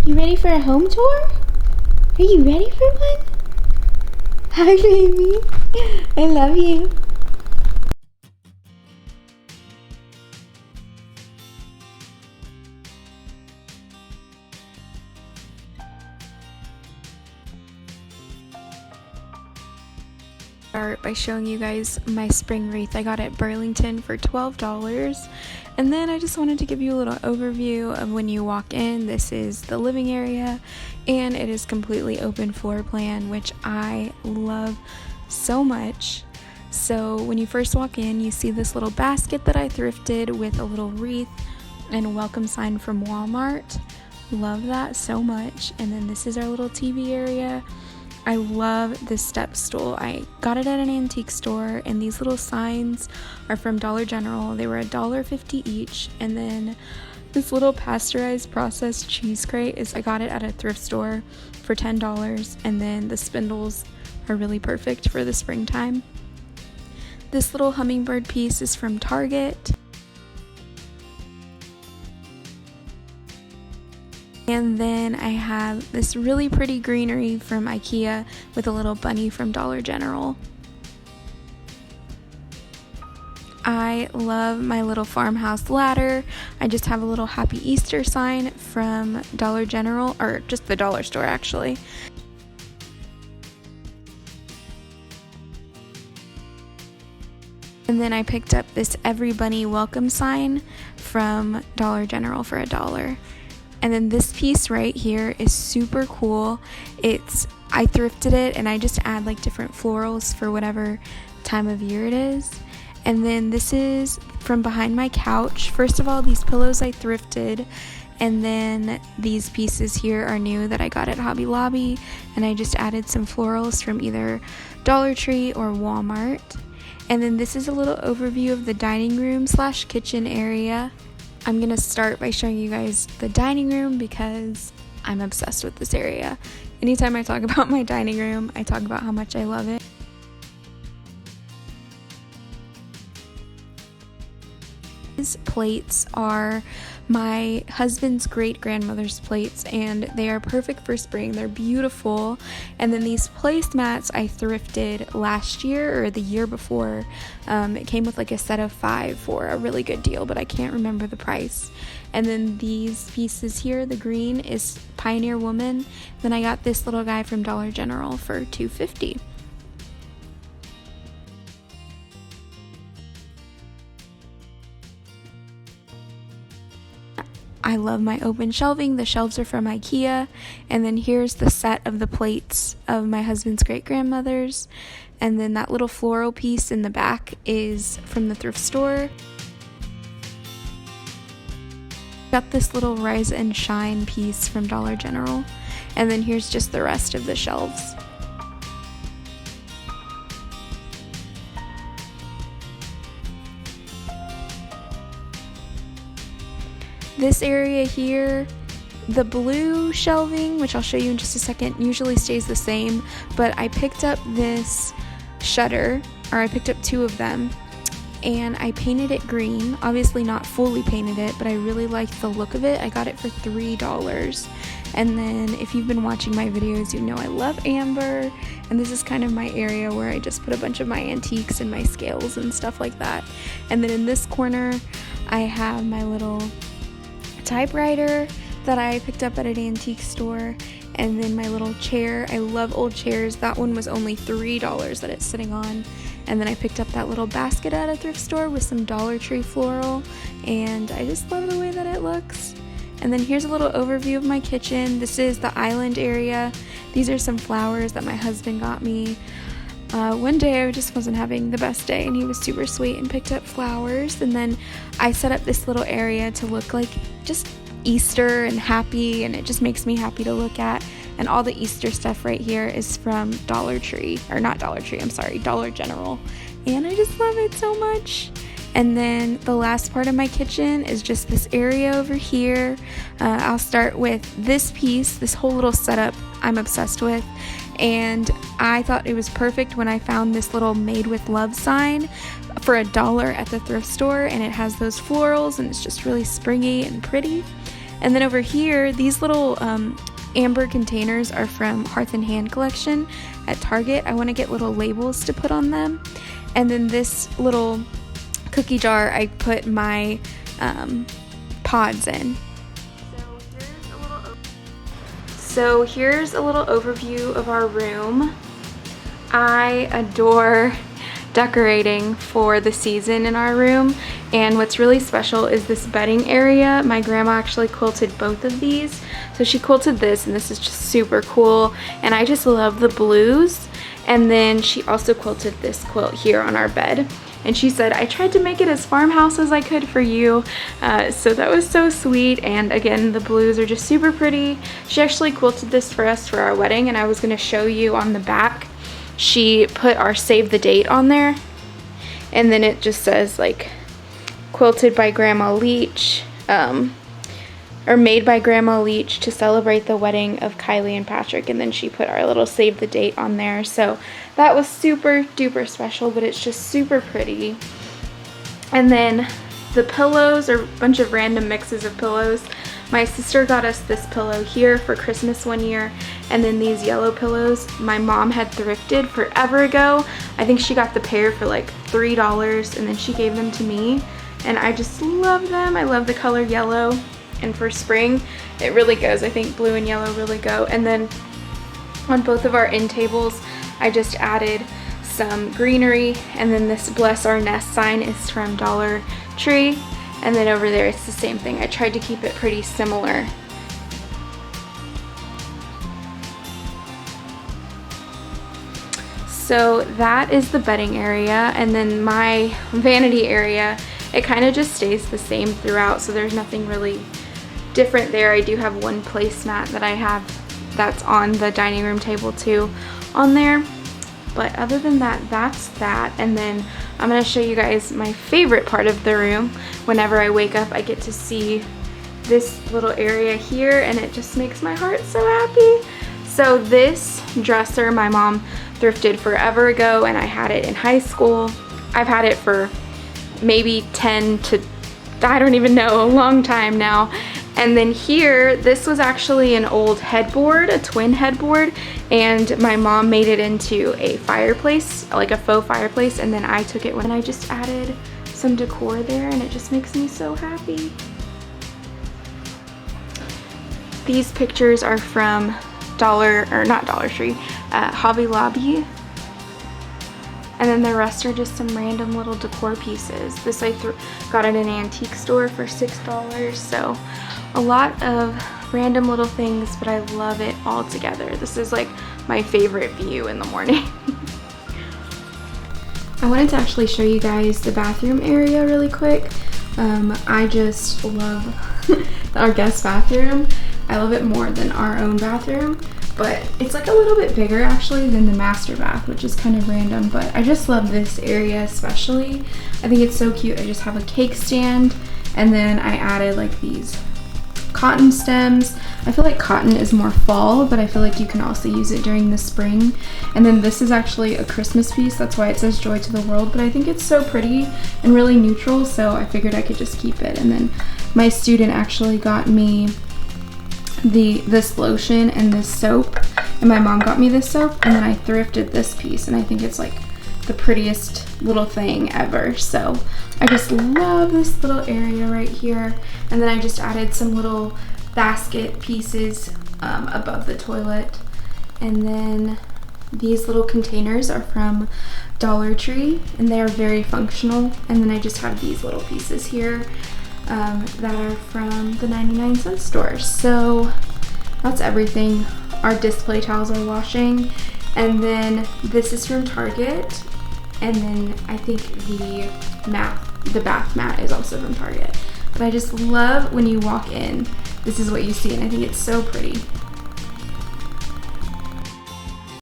You ready for a home tour? Are you ready for one? Hi, baby. I love you. Start by showing you guys my spring wreath I got at Burlington for $12, and then I just wanted to give you a little overview of when you walk in. This is the living area, and it is completely open floor plan, which I love so much. So when you first walk in, you see this little basket that I thrifted with a little wreath and a welcome sign from Walmart. Love that so much. And then this is our little TV area. I love this step stool. I got it at an antique store, and these little signs are from Dollar General. They were $1.50 each. And then this little pasteurized processed cheese crate I got it at a thrift store for $10. And then the spindles are really perfect for the springtime. This little hummingbird piece is from Target. And then I have this really pretty greenery from IKEA with a little bunny from Dollar General. I love my little farmhouse ladder. I just have a little Happy Easter sign from Dollar General, or just the dollar store actually. And then I picked up this Every Bunny Welcome sign from Dollar General for $1. And then this piece right here is super cool. I thrifted it, and I just add like different florals for whatever time of year it is. And then this is from behind my couch. First of all, these pillows I thrifted, and then these pieces here are new that I got at Hobby Lobby, and I just added some florals from either Dollar Tree or Walmart. And then this is a little overview of the dining room / kitchen area. I'm gonna start by showing you guys the dining room because I'm obsessed with this area. Anytime I talk about my dining room, I talk about how much I love it. These plates are my husband's great-grandmother's plates, and they are perfect for spring. They're beautiful. And then these placemats I thrifted last year or the year before. It came with like a set of 5 for a really good deal, but I can't remember the price. And then these pieces here, the green is Pioneer Woman. Then I got this little guy from Dollar General for $2.50. I love my open shelving. The shelves are from IKEA. And then here's the set of the plates of my husband's great-grandmother's. And then that little floral piece in the back is from the thrift store. Got this little Rise and Shine piece from Dollar General. And then here's just the rest of the shelves. This area here, the blue shelving, which I'll show you in just a second, usually stays the same, but I picked up this shutter, or I picked up 2 of them, and I painted it green. Obviously not fully painted it, but I really liked the look of it. I got it for $3. And then if you've been watching my videos, you know I love amber, and this is kind of my area where I just put a bunch of my antiques and my scales and stuff like that. And then in this corner, I have my little typewriter that I picked up at an antique store, and then my little chair. I love old chairs. That one was only $3 that it's sitting on. And then I picked up that little basket at a thrift store with some Dollar Tree floral, and I just love the way that it looks. And then here's a little overview of my kitchen. This is the island area. These are some flowers that my husband got me. One day I just wasn't having the best day, and he was super sweet and picked up flowers. And then I set up this little area to look like just Easter and happy, and it just makes me happy to look at. And all the Easter stuff right here is from Dollar Tree, or not Dollar Tree, I'm sorry, Dollar General. And I just love it so much. And then the last part of my kitchen is just this area over here. I'll start with this piece, this whole little setup I'm obsessed with. And I thought it was perfect when I found this little Made with Love sign for $1 at the thrift store, and it has those florals, and it's just really springy and pretty. And then over here, these little amber containers are from Hearth and Hand collection at Target. I want to get little labels to put on them. And then this little cookie jar, I put my pods in. So here's a little overview of our room. I adore decorating for the season in our room, and what's really special is this bedding area. My grandma actually quilted both of these. So she quilted this, and this is just super cool, and I just love the blues. And then she also quilted this quilt here on our bed, and she said, I tried to make it as farmhouse as I could for you. So that was so sweet. And again, the blues are just super pretty. She actually quilted this for us for our wedding, and I was going to show you on the back. She put our save the date on there, and then it just says like quilted by Grandma Leach, or made by Grandma Leach to celebrate the wedding of Kylie and Patrick, and then she put our little save the date on there. So that was super duper special, but it's just super pretty. And then the pillows are a bunch of random mixes of pillows. My sister got us this pillow here for Christmas one year, and then these yellow pillows my mom had thrifted forever ago. I think she got the pair for like $3, and then she gave them to me, and I just love them. I love the color yellow, and for spring it really goes. I think blue and yellow really go. And then on both of our end tables I just added some greenery, and then this Bless Our Nest sign is from Dollar Tree. And then over there, it's the same thing. I tried to keep it pretty similar. So that is the bedding area. And then my vanity area, it kind of just stays the same throughout. So there's nothing really different there. I do have one placemat that I have that's on the dining room table too on there. But other than that, that's that. And then I'm gonna show you guys my favorite part of the room. Whenever I wake up, I get to see this little area here, and it just makes my heart so happy. So this dresser my mom thrifted forever ago, and I had it in high school. I've had it for maybe 10 to, I don't even know, a long time now. And then here, this was actually an old headboard, a twin headboard, and my mom made it into a fireplace, like a faux fireplace, and then I took it when I just added some decor there, and it just makes me so happy. These pictures are from Dollar Tree, Hobby Lobby. And then the rest are just some random little decor pieces. This I got at an antique store for $6, so a lot of random little things, but I love it all together. This is like my favorite view in the morning. I wanted to actually show you guys the bathroom area really quick. I just love our guest bathroom. I love it more than our own bathroom, but it's like a little bit bigger actually than the master bath, which is kind of random, but I just love this area especially. I think it's so cute. I just have a cake stand, and then I added like these cotton stems. I feel like cotton is more fall, but I feel like you can also use it during the spring. And then this is actually a Christmas piece, that's why it says Joy to the World, but I think it's so pretty and really neutral, so I figured I could just keep it. And then my student actually got me this lotion and this soap, and my mom got me this soap, and then I thrifted this piece, and I think it's like the prettiest little thing ever. So I just love this little area right here. And then I just added some little basket pieces above the toilet. And then these little containers are from Dollar Tree, and they are very functional. And then I just have these little pieces here that are from the 99-cent store. So that's everything. Our display towels are washing. And then this is from Target. And then I think the bath mat is also from Target. But I just love when you walk in, this is what you see, and I think it's so pretty.